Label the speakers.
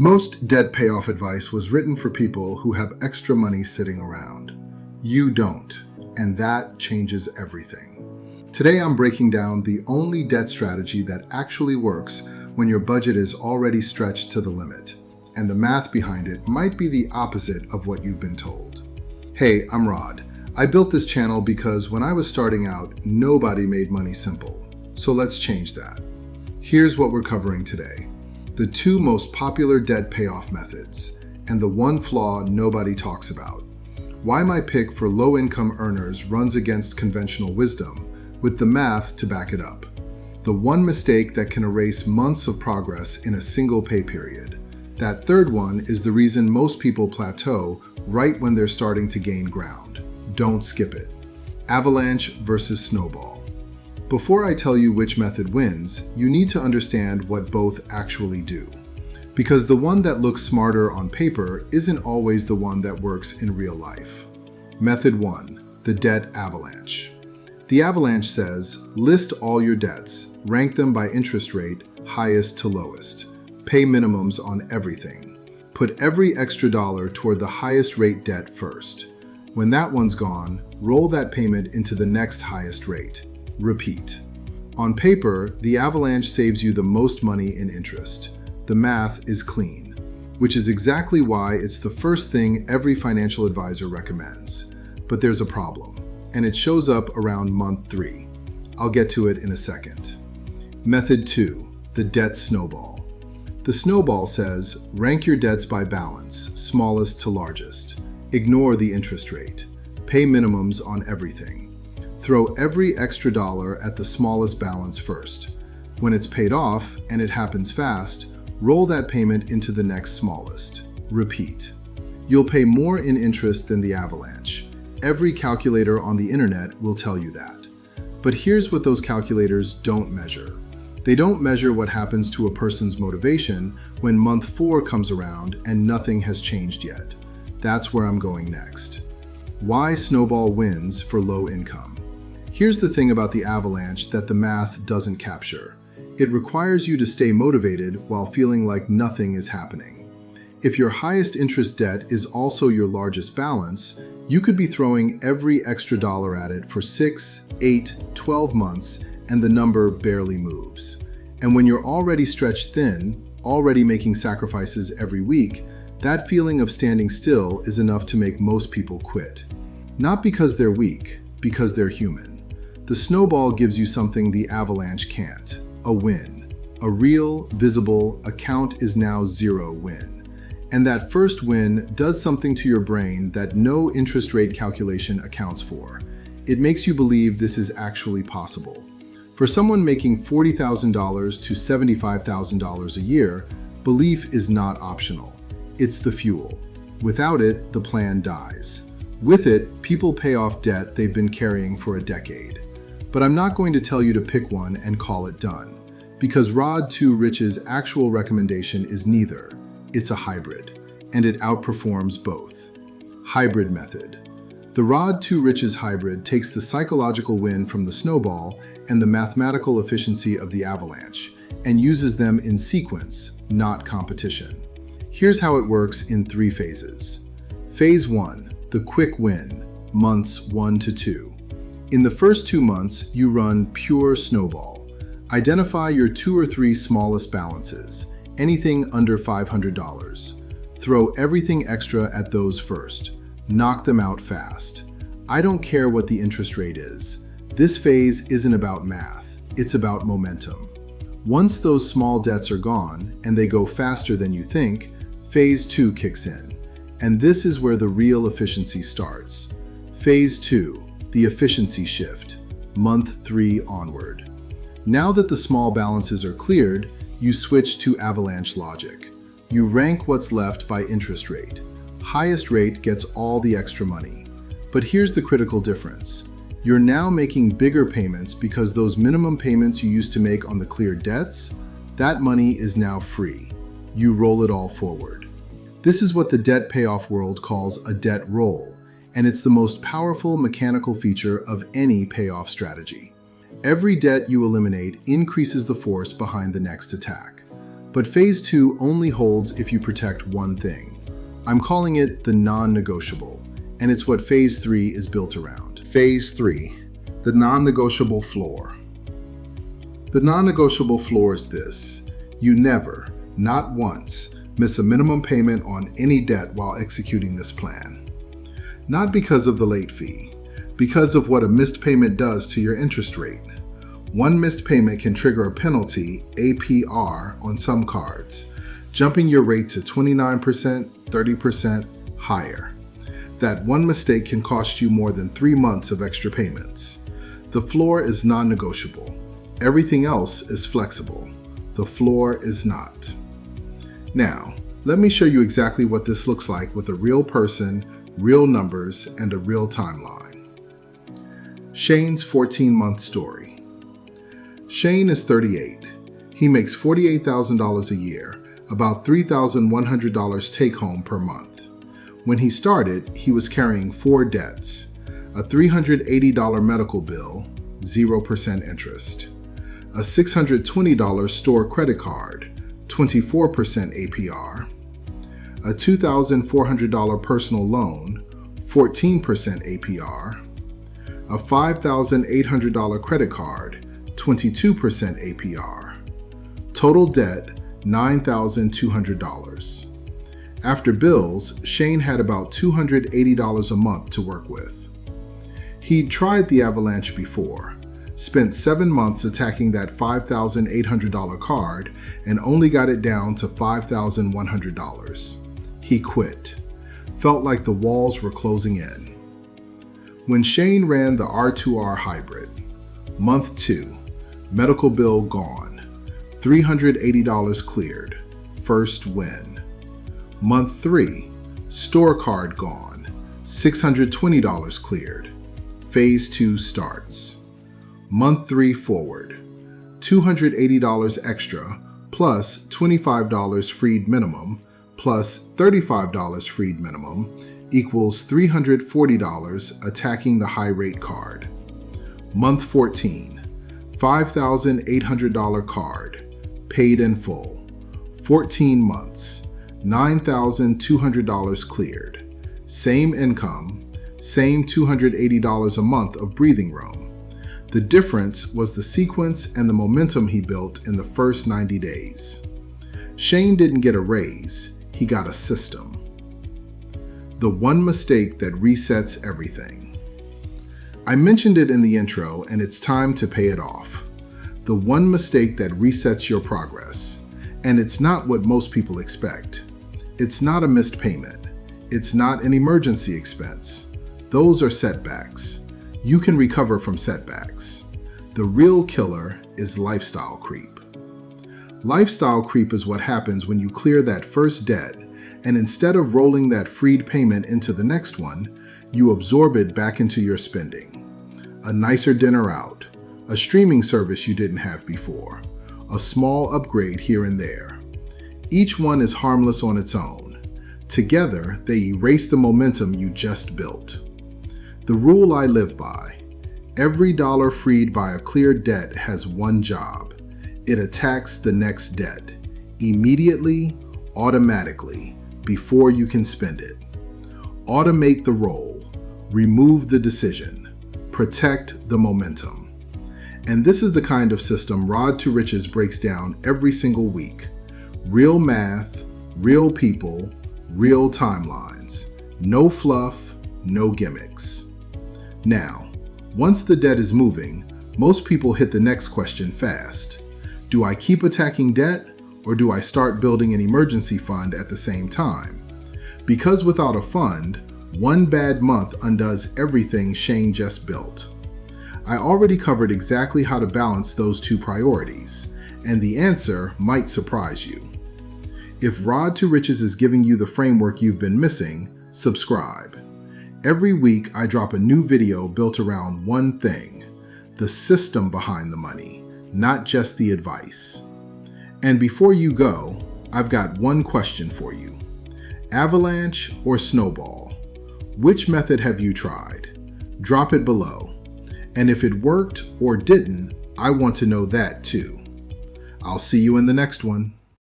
Speaker 1: Most debt payoff advice was written for people who have extra money sitting around. You don't, and that changes everything. Today I'm breaking down the only debt strategy that actually works when your budget is already stretched to the limit, and the math behind it might be the opposite of what you've been told. Hey, I'm Rod. I built this channel because when I was starting out, nobody made money simple. So let's change that. Here's what we're covering today. The two most popular debt payoff methods, and the one flaw nobody talks about. Why my pick for low-income earners runs against conventional wisdom, with the math to back it up. The one mistake that can erase months of progress in a single pay period. That third one is the reason most people plateau right when they're starting to gain ground. Don't skip it. Avalanche versus Snowball. Before I tell you which method wins, you need to understand what both actually do. Because the one that looks smarter on paper isn't always the one that works in real life. Method 1. The Debt Avalanche. The Avalanche says, list all your debts, rank them by interest rate, highest to lowest. Pay minimums on everything. Put every extra dollar toward the highest rate debt first. When that one's gone, roll that payment into the next highest rate. Repeat. On paper, the Avalanche saves you the most money in interest. The math is clean, which is exactly why it's the first thing every financial advisor recommends. But there's a problem, and it shows up around month 3. I'll get to it in a second. Method 2. The Debt Snowball. The Snowball says, rank your debts by balance, smallest to largest. Ignore the interest rate. Pay minimums on everything. Throw every extra dollar at the smallest balance first. When it's paid off, and it happens fast, roll that payment into the next smallest. Repeat. You'll pay more in interest than the Avalanche. Every calculator on the internet will tell you that. But here's what those calculators don't measure. They don't measure what happens to a person's motivation when month 4 comes around and nothing has changed yet. That's where I'm going next. Why Snowball wins for low income. Here's the thing about the Avalanche that the math doesn't capture. It requires you to stay motivated while feeling like nothing is happening. If your highest interest debt is also your largest balance, you could be throwing every extra dollar at it for 6, 8, 12 months and the number barely moves. And when you're already stretched thin, already making sacrifices every week, that feeling of standing still is enough to make most people quit. Not because they're weak, because they're human. The Snowball gives you something the Avalanche can't. A win. A real, visible, account is now 0 win. And that first win does something to your brain that no interest rate calculation accounts for. It makes you believe this is actually possible. For someone making $40,000 to $75,000 a year, belief is not optional. It's the fuel. Without it, the plan dies. With it, people pay off debt they've been carrying for a decade. But I'm not going to tell you to pick one and call it done, because Rod 2 Rich's actual recommendation is neither. It's a hybrid, and it outperforms both. Hybrid method. The Rod 2 Rich's hybrid takes the psychological win from the Snowball and the mathematical efficiency of the Avalanche, and uses them in sequence, not competition. Here's how it works in 3 phases. Phase 1, the quick win, months 1 to 2. In the first 2 months, you run pure Snowball. Identify your 2 or 3 smallest balances, anything under $500. Throw everything extra at those first. Knock them out fast. I don't care what the interest rate is. This phase isn't about math, it's about momentum. Once those small debts are gone, and they go faster than you think, phase 2 kicks in. And this is where the real efficiency starts. Phase 2. The efficiency shift, month 3 onward. Now that the small balances are cleared, you switch to Avalanche logic. You rank what's left by interest rate. Highest rate gets all the extra money. But here's the critical difference. You're now making bigger payments because those minimum payments you used to make on the cleared debts, that money is now free. You roll it all forward. This is what the debt payoff world calls a debt roll. And it's the most powerful mechanical feature of any payoff strategy. Every debt you eliminate increases the force behind the next attack. But Phase 2 only holds if you protect one thing. I'm calling it the non-negotiable, and it's what Phase 3 is built around. Phase 3, the non-negotiable floor. The non-negotiable floor is this: you never, not once, miss a minimum payment on any debt while executing this plan. Not because of the late fee, because of what a missed payment does to your interest rate. One missed payment can trigger a penalty, APR, on some cards, jumping your rate to 29%, 30% higher. That one mistake can cost you more than 3 months of extra payments. The floor is non-negotiable. Everything else is flexible. The floor is not. Now, let me show you exactly what this looks like with a real person, real numbers, and a real timeline. Shane's 14-month story. Shane is 38. He makes $48,000 a year, about $3,100 take-home per month. When he started, he was carrying 4 debts: a $380 medical bill, 0% interest; a $620 store credit card, 24% APR; a $2,400 personal loan, 14% APR; a $5,800 credit card, 22% APR. Total debt, $9,200. After bills, Shane had about $280 a month to work with. He'd tried the Avalanche before, spent 7 months attacking that $5,800 card, and only got it down to $5,100. He quit. Felt like the walls were closing in. When Shane ran the R2R hybrid, month 2, medical bill gone, $380 cleared, first win. Month 3, store card gone, $620 cleared, Phase 2 starts. Month 3 forward, $280 extra plus $25 freed minimum plus $35 freed minimum equals $340 attacking the high rate card. Month 14, $5,800 card, paid in full, 14 months, $9,200 cleared, same income, same $280 a month of breathing room. The difference was the sequence and the momentum he built in the first 90 days. Shane didn't get a raise, he got a system. The one mistake that resets everything. I mentioned it in the intro, and it's time to pay it off. The one mistake that resets your progress. And it's not what most people expect. It's not a missed payment. It's not an emergency expense. Those are setbacks. You can recover from setbacks. The real killer is lifestyle creep. Lifestyle creep is what happens when you clear that first debt, and instead of rolling that freed payment into the next one, you absorb it back into your spending. A nicer dinner out, a streaming service you didn't have before, a small upgrade here and there. Each one is harmless on its own. Together, they erase the momentum you just built. The rule I live by: every dollar freed by a cleared debt has one job. It attacks the next debt, immediately, automatically, before you can spend it. Automate the roll, remove the decision, protect the momentum. And this is the kind of system Road to Riches breaks down every single week. Real math, real people, real timelines. No fluff, no gimmicks. Now, once the debt is moving, most people hit the next question fast. Do I keep attacking debt, or do I start building an emergency fund at the same time? Because without a fund, one bad month undoes everything Shane just built. I already covered exactly how to balance those two priorities, and the answer might surprise you. If Road to Riches is giving you the framework you've been missing, subscribe. Every week I drop a new video built around one thing: the system behind the money, not just the advice. And before you go, I've got one question for you. Avalanche or Snowball? Which method have you tried? Drop it below. And if it worked or didn't, I want to know that too. I'll see you in the next one.